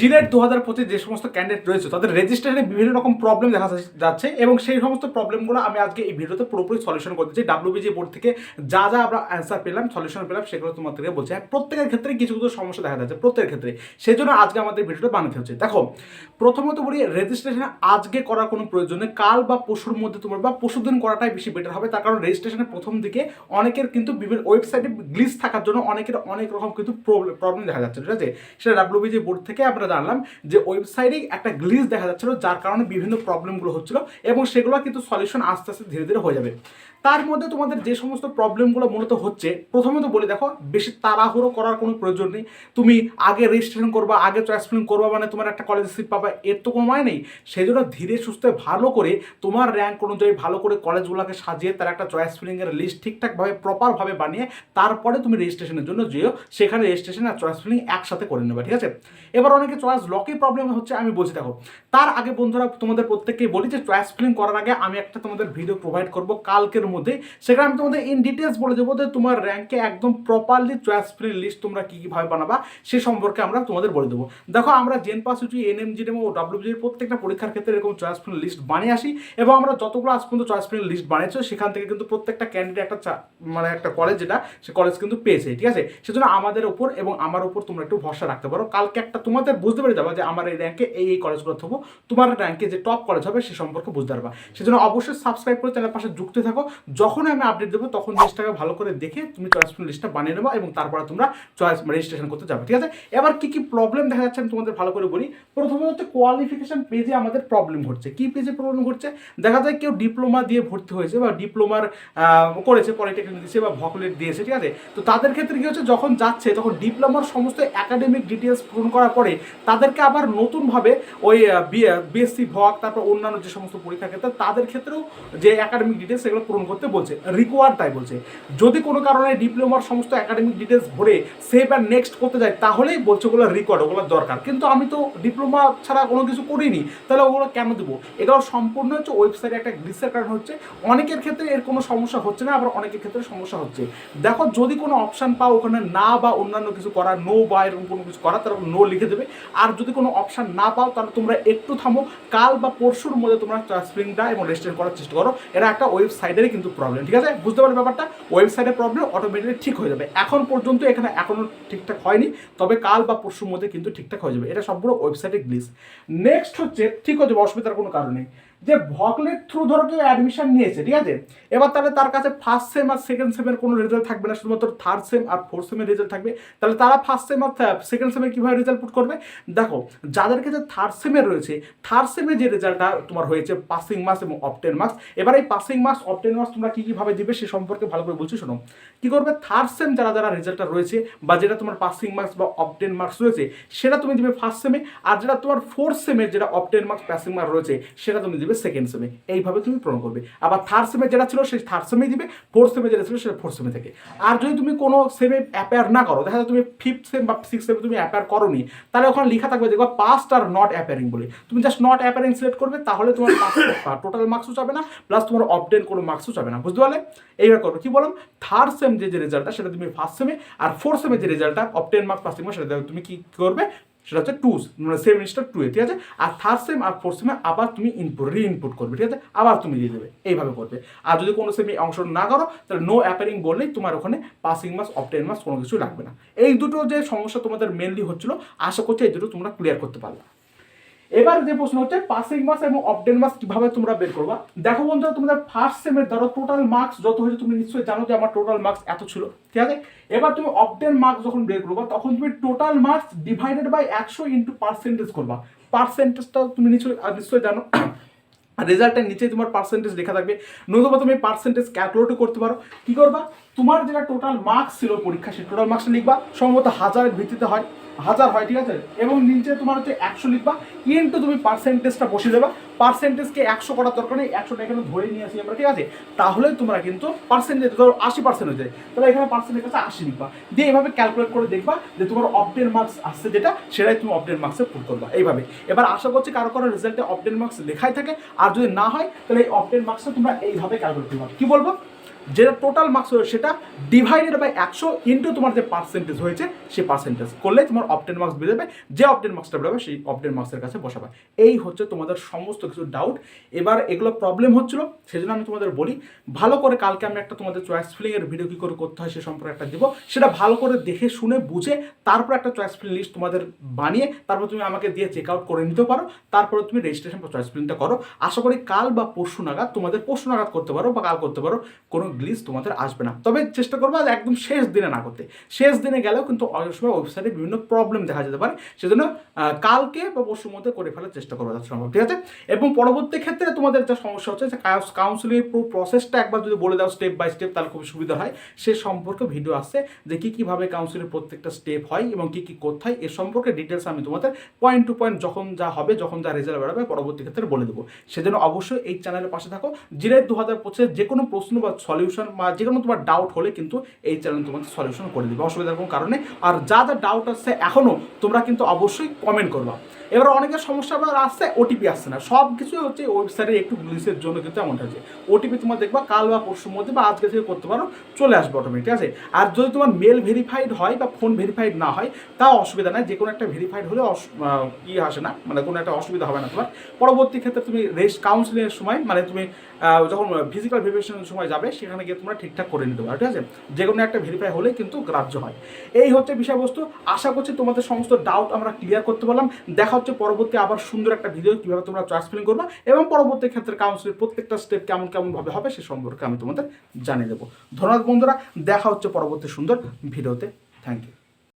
JELET 2025 যে সমস্ত candidate রয়েছে তাদের রেজিস্ট্রেশনে বিভিন্ন রকম প্রবলেম দেখা যাচ্ছে এবং সেই সমস্ত প্রবলেমগুলো আমি আজকে এই ভিডিওতে পুরোপুরি সলিউশন করতে চাই। ডাব্লিউবিজি বোর্ড থেকে যা যা আমরা অ্যান্সার পেলাম, সলিউশন পেলাম, সেগুলো তোমাদেরকে বলছি। হ্যাঁ, প্রত্যেকের ক্ষেত্রে কিছু কিছু সমস্যা দেখা যাচ্ছে, প্রত্যেকের ক্ষেত্রে। সেই জন্য আজকে আমাদের ভিডিওটা বানাতে হচ্ছে। দেখো, প্রথমত বলি, রেজিস্ট্রেশন আজকে করার কোনো প্রয়োজন নেই। কাল বা পরশুর মধ্যে তোমার বা পরশুদিন করাটাই বেশি বেটার হবে। তার কারণ রেজিস্ট্রেশনের প্রথম দিকে অনেকের কিন্তু বিভিন্ন ওয়েবসাইটে গ্লিচ থাকার জন্য অনেকের অনেক রকম কিন্তু প্রবলেম দেখা যাচ্ছে, ঠিক আছে? সেটা ডাব্লিউবিজি বোর্ড থেকে আমরা জানলাম যে ওয়েবসাইটে একটা গ্লিচ দেখা যাচ্ছিল, যার কারণে বিভিন্ন প্রবলেমগুলো হচ্ছিল এবং সেগুলো কিন্তু সলিউশন আস্তে আস্তে ধীরে ধীরে হয়ে যাবে। তার মধ্যে তোমাদের যে সমস্ত প্রবলেমগুলো মূলত হচ্ছে, প্রথমত বলি, দেখো, বেশি তাড়াহুড়ো করার কোনো প্রয়োজন নেই। তুমি আগে রেজিস্ট্রেশন করবা, আগে চয়েস ফিলিং করবা, মানে তোমার একটা কলেজে সিট পাবা, এর তো কোনো মানে নেই। সেই জন্য ধীরে সুস্থে ভালো করে তোমার র্যাঙ্ক অনুযায়ী ভালো করে কলেজগুলোকে সাজিয়ে তার একটা চয়েস ফিলিংয়ের লিস্ট ঠিকঠাকভাবে প্রপারভাবে বানিয়ে তারপরে তুমি রেজিস্ট্রেশনের জন্য যেও, সেখানে রেজিস্ট্রেশন আর চয়েস ফিলিং একসাথে করে নেবে, ঠিক আছে? এবার অনেকে চয়েস লকে প্রবলেম হচ্ছে, আমি বলছি। দেখো, তার আগে বন্ধুরা তোমাদের প্রত্যেককেই বলি যে চয়েস ফিলিং করার আগে আমি একটা তোমাদের ভিডিও প্রোভাইড করবো কালকের মধ্যে। সেখানে আমি তোমাদের ইন ডিটেলস বলে দেবো যে তোমার র্যাঙ্কে একদম প্রপারলি চয়েস ফিলিং লিস্ট তোমরা কী কীভাবে বানাবা সে সম্পর্কে আমরা তোমাদের বলে দেবো। দেখো, আমরা জেন পাস ইউটি, এনএমজিএম ও ডাব্লিউবিজির প্রত্যেকটা পরীক্ষার ক্ষেত্রে এরকম চয়েস ফিলিং লিস্ট বানিয়ে আসি এবং আমরা যতগুলো আজ পর্যন্ত চয়েস ফিলিং লিস্ট বানিয়েছো সেখান থেকে কিন্তু প্রত্যেকটা ক্যান্ডিডেট একটা মানে একটা কলেজ, যেটা সে কলেজ কিন্তু পেয়েছে, ঠিক আছে? সেজন্য আমাদের উপর এবং আমার উপর তোমরা একটু ভরসা রাখতে পারো। কালকে একটা তোমাদের বুঝতে পেরে যাবা যে আমার এই র্যাঙ্কে এই কলেজগুলো থাকবো, তোমার র্যাঙ্কে যে টপ কলেজ হবে সে সম্পর্কে বুঝতে পারবা। সেজন্য অবশ্যই সাবস্ক্রাইব করে চ্যানেলের পাশে যুক্ত থাকো। যখন আমি আপডেট দেবো তখন জিনিসটাকে ভালো করে দেখে তুমি চয়েস ফিলিং লিস্টটা বানিয়ে নেবা এবং তারপরে তোমরা চয়েস রেজিস্ট্রেশন করতে যাবে, ঠিক আছে? এবার কি কি প্রবলেম দেখা যাচ্ছে আমি তোমাদের ভালো করে বলি। প্রথমত হচ্ছে কোয়ালিফিকেশন পেজে আমাদের প্রবলেম ঘটছে। কি পেজে প্রবলেম ঘটছে? দেখা যায় কেউ ডিপ্লোমা দিয়ে ভর্তি হয়েছে বা ডিপ্লোমার করেছে, পলিটেকনিক দিয়েছে বা ভকলেট দিয়েছে, ঠিক আছে? তো তাদের ক্ষেত্রে কি হচ্ছে, যখন যাচ্ছে তখন ডিপ্লোমার সমস্ত একাডেমিক ডিটেলস পূরণ করার পরে তাদেরকে আবার নতুনভাবে ওই বিএসসি ভক, তারপর অন্যান্য যে সমস্ত পরীক্ষার ক্ষেত্রে তাদের ক্ষেত্রেও যে একাডেমিক ডিটেলস সেগুলো পূরণ করতে বলছে, রিকোয়ার্ড তাই বলছে। যদি কোনো কারণে ডিপ্লোমার সমস্ত একাডেমিক ডিটেলস ভরে সেভ আর নেক্সট করতে যায় তাহলেই বলছে ওগুলো রিকোয়ার্ড, ওগুলো দরকার। কিন্তু আমি তো ডিপ্লোমা ছাড়া কোনো কিছু করিনি, তাহলে ওগুলো কেন দেবো? এগুলো সম্পূর্ণ হচ্ছে ওয়েবসাইটে একটা গ্লিচের কারণ হচ্ছে। অনেকের ক্ষেত্রে এর কোনো সমস্যা হচ্ছে না, আবার অনেকের ক্ষেত্রে সমস্যা হচ্ছে। দেখো, যদি কোনো অপশান পাও ওখানে না বা অন্যান্য কিছু করার, নো বা এরকম কোনো কিছু করার, তারপর নো লিখে দেবে। আর যদি কোনো অপশান না পাও তাহলে তোমরা একটু থামো, কাল বা পরশুর মধ্যে তোমরা স্প্রিংটা এবং রেজিস্ট্রেশন করার চেষ্টা করো। এটা একটা ওয়েবসাইটেরই কিন্তু প্রবলেম, ঠিক আছে? বুঝতে পারবে ব্যাপারটা? ওয়েবসাইটের প্রবলেম অটোমেটিকলি ঠিক হয়ে যাবে। এখন পর্যন্ত এখানে এখনো ঠিকঠাক হয়নি, তবে কাল বা পরশুর মধ্যে কিন্তু ঠিকঠাক হয়ে যাবে। এটা সম্পূর্ণ ওয়েবসাইটে গ্লিচ। নেক্সট হচ্ছে, ঠিক হয়ে যাবে, অসুবিধার কোনো কারণ নেই। যে ভকলেট থ্রু ধরো কেউ অ্যাডমিশন নিয়েছে, ঠিক আছে? এবার তাহলে তার কাছে ফার্স্ট সেম আর সেকেন্ড সেমের কোনো রেজাল্ট থাকবে না, শুধুমাত্র থার্ড সেম আর ফোর্থ সেমের রেজাল্ট থাকবে। তাহলে তারা ফার্স্ট সেম আর সেকেন্ড সেমের কীভাবে রেজাল্ট পুট করবে? দেখো, যাদের কাছে থার্ড সেমের রয়েছে, থার্ড সেমের যে রেজাল্টটা তোমার হয়েছে পাসিং মার্কস এবং অবটেন মার্কস, এবার এই পাসিং মার্কস অবটেন মার্কস তোমরা কীভাবে দিবে সে সম্পর্কে ভালো করে বলছি, শোনো। কী করবে? থার্ড সেম যারা যারা রেজাল্টটা রয়েছে বা যেটা তোমার পাসিং মার্কস বা অবটেন মার্কস রয়েছে সেটা তুমি দিবে ফার্স্ট সেমে, আর যেটা তোমার ফোর্থ সেমের যেটা অবটেন মার্কস পাসিং মার্কস রয়েছে সেটা তুমি দিবে সেকেন্ড সেমে। এইভাবে তুমি পূরণ করবে। আবার থার্ড সেমে যেটা ছিল সেই থার্ড সেমেই দিবে, ফোর্থ সেমে যেটা ছিল সেটা ফোর্থ সেমে থেকে। আর যদি তুমি কোনো সেমে অ্যাপেয়ার না করো, দেখা যায় তুমি ফিফথ সেম বা সিক্স সেমে তুমি অ্যাপেয়ার করোনি, তাহলে ওখানে লেখা থাকবে দেখবা পাস্ট আর নট অ্যাপেয়ারিং বলে। তুমি জাস্ট নট অ্যাপেয়ারিং সিলেক্ট করবে, তাহলে তোমার টোটাল মার্কসও যাবে না, প্লাস তোমার অবটেন কোনো মার্কসও যাবে না। বুঝতে পারলে? এইবার করবে কি বললাম, থার্ড সেম যে রেজাল্টটা সেটা তুমি ফার্স্ট সেমে, আর ফোর্থ সেমে যে রেজাল্টটা অবটেন মার্কস পাসিং মার্কস সেটা তুমি কি করবে, সেটা হচ্ছে টু, মানে সেম জিনিসটা টু এ, ঠিক আছে? আর থার্ড সেম আর ফোর্থ সেমে আবার তুমি রি-ইনপুট করবে, ঠিক আছে? আবার তুমি দিয়ে দেবে, এইভাবে করবে। আর যদি কোনো সেমে অংশ না করো তাহলে নো অ্যাপিয়ারিং বললেই তোমার ওখানে পাসিং মার্কস অবটেন মার্কস কোনো কিছু লাগবে না। এই দুটো যে সমস্যা তোমাদের মেনলি হচ্ছিল, আশা করছি এই দুটো তোমরা ক্লিয়ার করতে পারবে। এবার যে প্রশ্ন হচ্ছে পাসিং মার্কস এবং অবটেন মার্কস কিভাবে তোমরা বের করবা। দেখো বন্ধুরা, তোমাদের ফার্স্ট সেমের ধরো টোটাল মার্কস যত হয়েছে তুমি নিশ্চয়ই জানো যে আমার টোটাল মার্কস এত ছিল, ঠিক আছে? এবার তুমি অবটেন মার্কস যখন বের করবা তখন তুমি total marks divided by 100 into percentage করবা। পার্সেন্টেজটা তুমি নিশ্চয়ই জানো, রেজাল্টের নিচেই তোমার পার্সেন্টেজ লেখা থাকবে। নতুবা তুমি পার্সেন্টেজ ক্যালকুলেটও করতে পারো। কি করবা? তোমার যেটা টোটাল মার্কস ছিল পরীক্ষা, সেই টোটাল মার্কসটা লিখবা। সম্ভবত হাজারের ভিত্তিতে হয়, 1000 হয়, ঠিক আছে? এবং নিচে তোমার হচ্ছে 100 লিখবা, কিন্তু তুমি পার্সেন্টেজটা বসিয়ে দেবা। পার্সেন্টেজকে 100 করার দরকার নেই, 100টা এখানে ধরে নিয়ে আসি আমরা, ঠিক আছে? তাহলে তোমরা কিন্তু পার্সেন্টেজ ধরো 80% হয়ে যায়, তাহলে এখানে পার্সেন্টেজ কাছে 80 লিখবা, দিয়ে এইভাবে ক্যালকুলেট করে দেখবা যে তোমার অবটেন মার্কস আসছে যেটা, সেটাই তুমি অবটেন মার্কসে পুট করবা, এইভাবে। এবার আশা করছি কারো কারো রেজাল্টে অবটেন মার্কস লেখাই থাকে, আর যদি না হয় তাহলে এই অবটেন মার্কসটা তোমরা এইভাবে ক্যালকুলেট করবা। কি বলবো? যেটা টোটাল মার্কস হলো সেটা ডিভাইডেড বাই 100 ইন্টু তোমার যে পার্সেন্টেজ হয়েছে সেই পার্সেন্টেজ করলে তোমার অপটেন মার্কস বেড়ে যাবে। যে অপটেন মার্কসটা বেরোবে সেই অপটেন মার্কসের কাছে বসাবে। এই হচ্ছে তোমাদের সমস্ত কিছু ডাউট। এবার এগুলো প্রবলেম হচ্ছিল, সেজন্য আমি তোমাদের বলি ভালো করে কালকে আমি একটা তোমাদের চয়েস ফিলিংয়ের ভিডিও কী করে করতে হয় সে সম্পর্কে একটা দিব, সেটা ভালো করে দেখে শুনে বুঝে তারপর একটা চয়েস ফিলিং লিস্ট তোমাদের বানিয়ে তারপর তুমি আমাকে দিয়ে চেক আউট করে নিতে পারো। তারপরে তুমি রেজিস্ট্রেশন বা চয়েস ফিলিংটা করো। আশা করি কাল বা পরশু নাগাদ করতে পারো বা কাল করতে পারো, কোনো গ্লিচ তোমাদের আসবে না। তবে চেষ্টা করবো একদম শেষ দিনে না করতে। শেষ দিনে গেলেও কিন্তু অনেক সময় ওয়েবসাইটে বিভিন্ন প্রবলেম দেখা যেতে পারে, সেজন্য কালকে বা পরশুর মধ্যে করে ফেলার চেষ্টা করবো যত সম্ভব, ঠিক আছে। এবং পরবর্তী ক্ষেত্রে তোমাদের যে সমস্যা হচ্ছে যে কাউন্সিলিংয়ের পুরো প্রসেসটা একবার যদি বলে দাও স্টেপ বাই স্টেপ, তাহলে খুব সুবিধা হয়। সে সম্পর্কে ভিডিও আসছে যে কীভাবে কাউন্সিলিং প্রত্যেকটা স্টেপ হয় এবং কী করতে হয় এ সম্পর্কে ডিটেলস আমি তোমাদের পয়েন্ট টু পয়েন্ট যখন যা হবে, যখন যা রেজাল্ট বেরোবে পরবর্তী ক্ষেত্রে বলে দেবো। সেজন্য অবশ্যই এই চ্যানেলের পাশে থাকো। জিলেট 2025 যে কোনো প্রশ্ন বা সলিউশন বা যে কোনো তোমার ডাউট হলে কিন্তু এই চ্যানেল তোমাদের সলিউশন করে দেবে, অসুবিধার কোনো কারণে। আর যা যা ডাউট আসছে এখনও তোমরা কিন্তু অবশ্যই কমেন্ট করবা। এবার অনেকের সমস্যা আবার আসছে ওটিপি আসছে না, সব কিছু হচ্ছে ওয়েবসাইটে একটু গ্লিচের জন্য কিন্তু এমনটা হচ্ছে। ওটিপি তোমার দেখবা কাল বা পরশুর মধ্যে বা আজকে থেকে করতে পারো, চলে আসবে অটোমেটিক, ঠিক আছে। আর যদি তোমার মেল ভেরিফাইড হয় বা ফোন ভেরিফাইড না হয় তাও অসুবিধা নাই, যে কোনো একটা ভেরিফাইড হলে আসে না, মানে কোনো একটা অসুবিধা হবে না তোমার। পরবর্তী ক্ষেত্রে তুমি কাউন্সিলিংয়ের সময় মানে তুমি যখন ফিজিক্যাল ভেরিফিকেশনের সময় যাবে সেখানে গিয়ে তোমরা ঠিকঠাক করে নিতে পারো, ঠিক আছে। যে কোনো একটা ভেরিফাই হলেই কিন্তু গ্রাহ্য হয়। এই হচ্ছে বিষয়বস্তু। আশা করছি তোমাদের সমস্ত ডাউট আমরা ক্লিয়ার করতে পারলাম। দেখা হচ্ছে পরবর্তী আবার সুন্দর একটা ভিডিও কীভাবে তোমরা চয়েস ফিলিং করবে এবং পরবর্তী ক্ষেত্রে কাউন্সিলের প্রত্যেকটা স্টেপ কেমনভাবে হবে সে সম্পর্কে আমি তোমাদের জানিয়ে দেবো। ধন্যবাদ বন্ধুরা, দেখা হচ্ছে পরবর্তী সুন্দর ভিডিওতে। Thank you.